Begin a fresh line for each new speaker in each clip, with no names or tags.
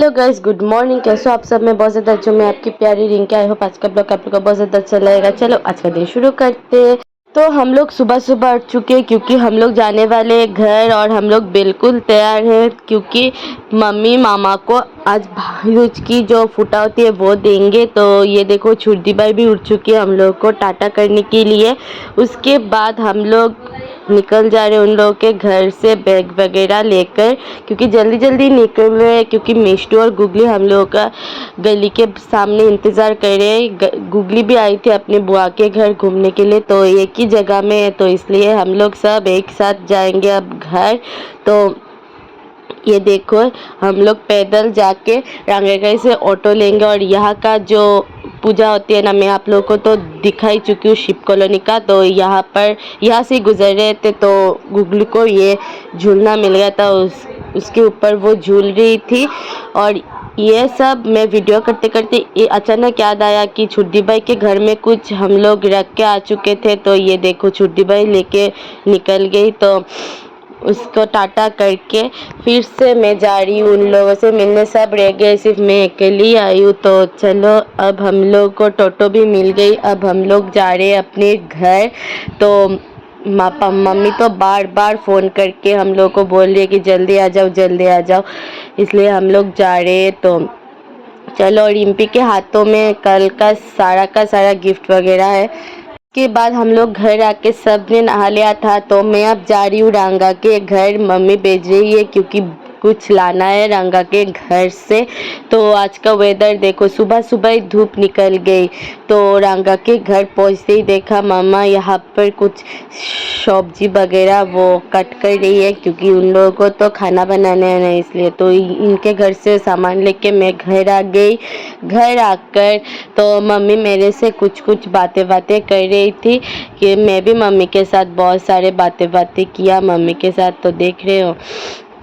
Hello guys, good morning. कैसे हो आप सब? मैं बहुत ज़्यादा अच्छी हूँ। मैं आपकी प्यारी रिंकी। आई होप आज का ब्लॉग आप लोग को बहुत ज़्यादा अच्छा लगेगा। चलो आज का दिन शुरू करते हैं। तो हम लोग सुबह सुबह उठ चुके हैं क्योंकि हम लोग जाने वाले हैं घर, और हम लोग बिल्कुल तैयार हैं क्योंकि मम्मी मामा को आज भाई की जो फूटा होती है वो देंगे। तो ये देखो छुट्टी भाई भी उठ चुकी है हम लोग को टाटा करने के लिए। उसके बाद हम लोग निकल जा रहे उन लोगों के घर से बैग वगैरह लेकर, क्योंकि जल्दी जल्दी निकल रहे हैं क्योंकि मिष्टू और गुगली हम लोगों का गली के सामने इंतज़ार कर रहे हैं। गुगली भी आई थी अपने बुआ के घर घूमने के लिए, तो एक ही जगह में है, तो इसलिए हम लोग सब एक साथ जाएंगे अब घर। तो ये देखो हम लोग पैदल जाके रांगेगई से ऑटो लेंगे, और यहाँ का जो पूजा होती है ना, मैं आप लोगों को तो दिखाई चुकी हूँ शिव कॉलोनी का। तो यहाँ से गुजर रहे थे तो गुगली को ये झूलना मिल गया था, उसके ऊपर वो झूल रही थी। और ये सब मैं वीडियो करते करते ये अचानक याद आया कि छुट्टी भाई के घर में कुछ हम लोग रख के आ चुके थे। तो ये देखो छुट्टी भाई लेके निकल गई, तो उसको टाटा करके फिर से मैं जा रही हूँ उन लोगों से मिलने। सब रह गए, सिर्फ मैं अकेली आई हूँ। तो चलो अब हम लोग को टोटो भी मिल गई, अब हम लोग जा रहे हैं अपने घर। तो मम्मी तो बार बार फ़ोन करके हम लोग को बोल रही है कि जल्दी आ जाओ जल्दी आ जाओ, इसलिए हम लोग जा रहे हैं। तो चलो, रिम्पी के हाथों में कल का सारा गिफ्ट वगैरह है। के बाद हम लोग घर आके सब ने नहा लिया था, तो मैं अब जा रही हूँ रंगा के घर। मम्मी भेज रही है क्योंकि कुछ लाना है रंगा के घर से। तो आज का वेदर देखो, सुबह सुबह ही धूप निकल गई। तो रंगा के घर पहुँचते ही देखा मम्मा यहाँ पर कुछ सब्जी वगैरह वो कट कर रही है, क्योंकि उन लोगों को तो खाना बनाना है ना, इसलिए। तो इनके घर से सामान लेके मैं घर आ गई। घर आकर तो मम्मी मेरे से कुछ बातें कर रही थी कि मैं भी मम्मी के साथ बहुत सारे बातें किया मम्मी के साथ, तो देख रहे हो।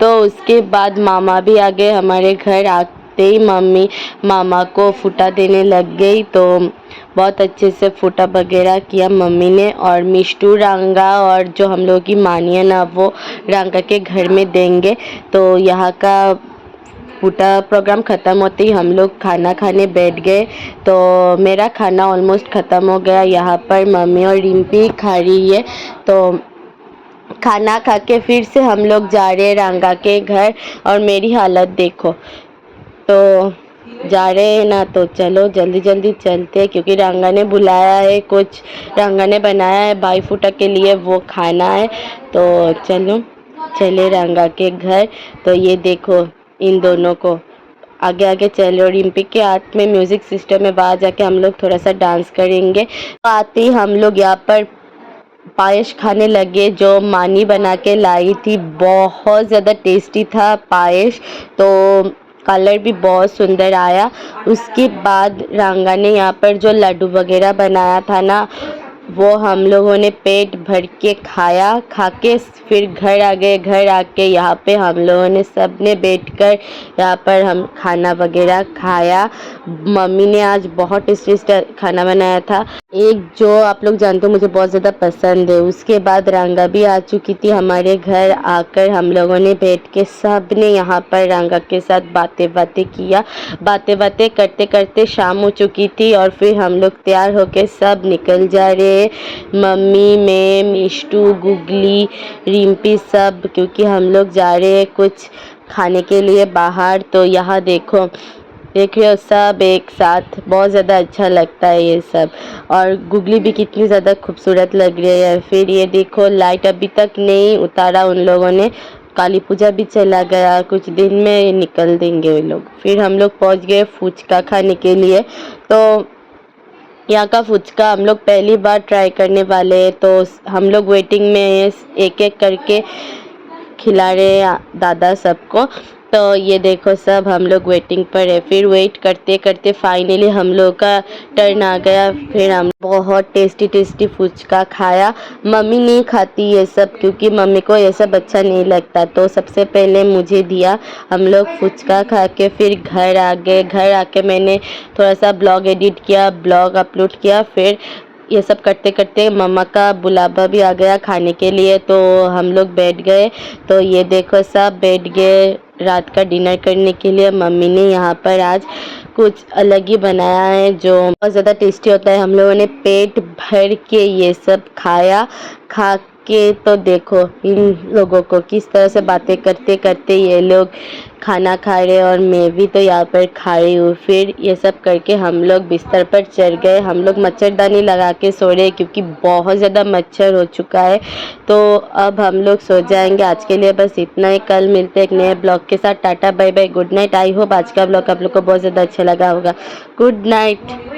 तो उसके बाद मामा भी आ गए हमारे घर। आते ही मम्मी मामा को फूटा देने लग गई, तो बहुत अच्छे से फूटा वगैरह किया मम्मी ने। और मिष्टू रंगा और जो हम लोग की मानी है ना, वो रंगा के घर में देंगे। तो यहाँ का फूटा प्रोग्राम ख़त्म होते ही हम लोग खाना खाने बैठ गए। तो मेरा खाना ऑलमोस्ट ख़त्म हो गया। यहाँ पर मम्मी और रिम्पी खा रही है। तो खाना खा के फिर से हम लोग जा रहे हैं रंगा के घर, और मेरी हालत देखो। तो जा रहे हैं ना, तो चलो जल्दी जल्दी चलते हैं क्योंकि रंगा ने बुलाया है, कुछ रंगा ने बनाया है भाई फूटा के लिए, वो खाना है। तो चलो चले रंगा के घर। तो ये देखो इन दोनों को आगे आगे चले, और रिम्पी के हाथ में म्यूज़िक सिस्टम है, वहाँ जाके हम लोग थोड़ा सा डांस करेंगे। तो आते ही हम लोग यहाँ पर पायस खाने लगे, जो मानी बना के लाई थी। बहुत ज़्यादा टेस्टी था पायस, तो कलर भी बहुत सुंदर आया। उसके बाद रंगा ने यहाँ पर जो लड्डू वगैरह बनाया था ना, वो हम लोगों ने पेट भर के खाया। खा के फिर घर आ गए। घर आके यहाँ पे हम लोगों ने सब ने बैठकर यहाँ पर हम खाना वगैरह खाया। मम्मी ने आज बहुत टेस्टी खाना बनाया था, एक जो आप लोग जानते हो मुझे बहुत ज़्यादा पसंद है। उसके बाद रंगा भी आ चुकी थी हमारे घर। आकर हम लोगों ने बैठ के सब ने यहाँ पर रंगा के साथ बातें किया। बातें करते करते शाम हो चुकी थी, और फिर हम लोग तैयार होके सब निकल जा रहे। मम्मी, मैं, मिष्टू, गुगली, रिम्पी सब, क्योंकि हम लोग जा रहे हैं कुछ खाने के लिए बाहर। तो यहाँ देखो, देख रहे हो सब एक साथ, बहुत ज़्यादा अच्छा लगता है ये सब। और गुगली भी कितनी ज़्यादा खूबसूरत लग रही है। फिर ये देखो लाइट अभी तक नहीं उतारा उन लोगों ने, काली पूजा भी चला गया, कुछ दिन में निकल देंगे वो लोग। फिर हम लोग पहुँच गए फुचका खाने के लिए। तो यहाँ का फुचका हम लोग पहली बार ट्राई करने वाले हैं, तो हम लोग वेटिंग में एक एक करके खिला रहे हैं दादा सबको। तो ये देखो सब हम लोग वेटिंग पर है। फिर वेट करते करते फाइनली हम लोग का टर्न आ गया। फिर हम बहुत टेस्टी फुचका खाया। मम्मी नहीं खाती ये सब क्योंकि मम्मी को ये सब अच्छा नहीं लगता, तो सबसे पहले मुझे दिया। हम लोग फुचका खा के फिर घर आ गए। घर आके मैंने थोड़ा सा ब्लॉग एडिट किया, ब्लॉग अपलोड किया। फिर ये सब करते करते मम्मा का बुलावा भी आ गया खाने के लिए, तो हम लोग बैठ गए। तो ये देखो सब बैठ गए, रात का डिनर करने के लिए। मम्मी ने यहाँ पर आज कुछ अलग ही बनाया है जो बहुत ज़्यादा टेस्टी होता है। हम लोगों ने पेट भर के ये सब खाया। खा के तो देखो इन लोगों को किस तरह से बातें करते करते ये लोग खाना खा रहे, और मैं भी तो यहाँ पर खा रही हूँ। फिर ये सब करके हम लोग बिस्तर पर चढ़ गए। हम लोग मच्छरदानी लगा के सो रहे क्योंकि बहुत ज़्यादा मच्छर हो चुका है। तो अब हम लोग सो जाएंगे। आज के लिए बस इतना ही। कल मिलते हैं एक नए ब्लॉग के साथ। Tata bye bye, good night. I hope आज का ब्लॉग आप लोग को बहुत ज़्यादा अच्छा लगा होगा। Good night.